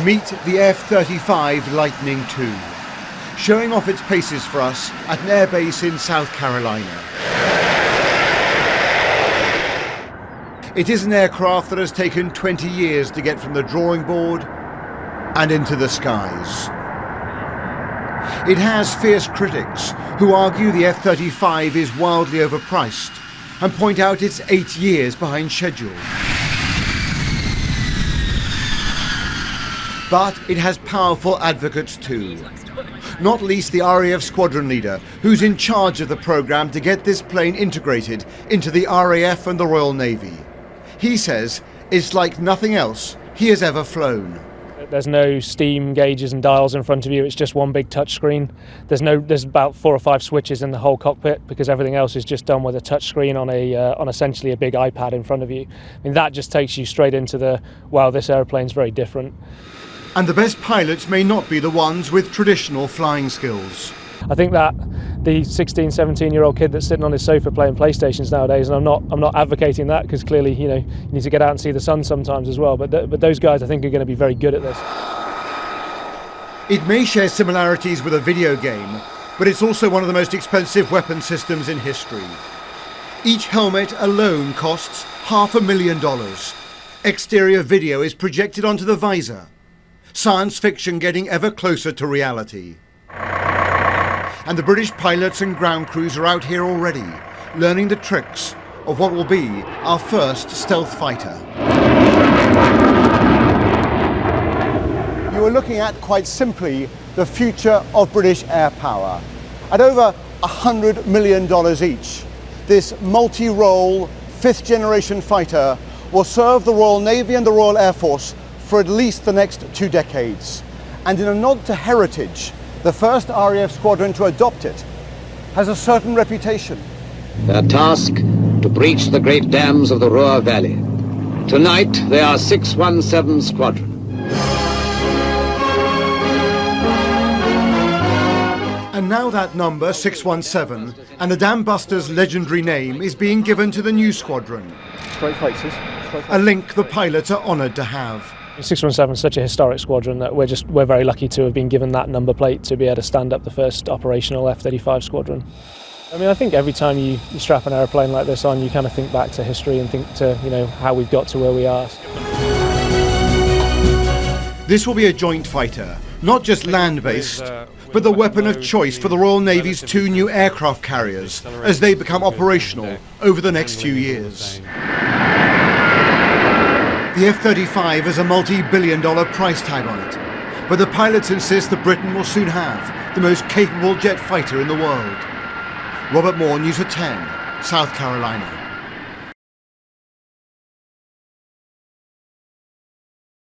Meet the F-35 Lightning II, showing off its paces for us at an airbase in South Carolina. It is an aircraft that has taken 20 years to get from the drawing board and into the skies. It has fierce critics who argue the F-35 is wildly overpriced and point out it's 8 years behind schedule. But it has powerful advocates too, not least the RAF squadron leader, who's in charge of the program to get this plane integrated into the RAF and the Royal Navy. He says it's like nothing else he has ever flown. There's no steam gauges and dials in front of you, it's just one big touch screen. There's about 4 or 5 switches in the whole cockpit because everything else is just done with a touch screen on essentially a big iPad in front of you. I mean, that just takes you straight into the, wow, this airplane's very different. And the best pilots may not be the ones with traditional flying skills. I think that the 16, 17-year-old kid that's sitting on his sofa playing PlayStations nowadays, and I'm not advocating that because clearly, you need to get out and see the sun sometimes as well. But those guys, I think, are going to be very good at this. It may share similarities with a video game, but it's also one of the most expensive weapon systems in history. Each helmet alone costs $500,000. Exterior video is projected onto the visor. Science fiction getting ever closer to reality. And the British pilots and ground crews are out here already, learning the tricks of what will be our first stealth fighter. You are looking at, quite simply, the future of British air power. At over $100 million each, this multi-role, 5th-generation fighter will serve the Royal Navy and the Royal Air Force for at least the next 2 decades. And in a nod to heritage, the first RAF squadron to adopt it has a certain reputation. Their task, to breach the great dams of the Ruhr Valley. Tonight, they are 617 Squadron. And now that number, 617, and the Dam Busters' legendary name is being given to the new squadron. Straight faces. A link the pilots are honoured to have. 617 is such a historic squadron that we're very lucky to have been given that number plate to be able to stand up the first operational F-35 squadron. I mean, I think every time you strap an aeroplane like this on, you kind of think back to history and think to, how we've got to where we are. This will be a joint fighter, not just land-based, but the weapon of choice for the Royal Navy's 2 new aircraft carriers as they become operational over the next few years. The F-35 has a multi-billion-dollar price tag on it, but the pilots insist that Britain will soon have the most capable jet fighter in the world. Robert Moore, News at 10, South Carolina.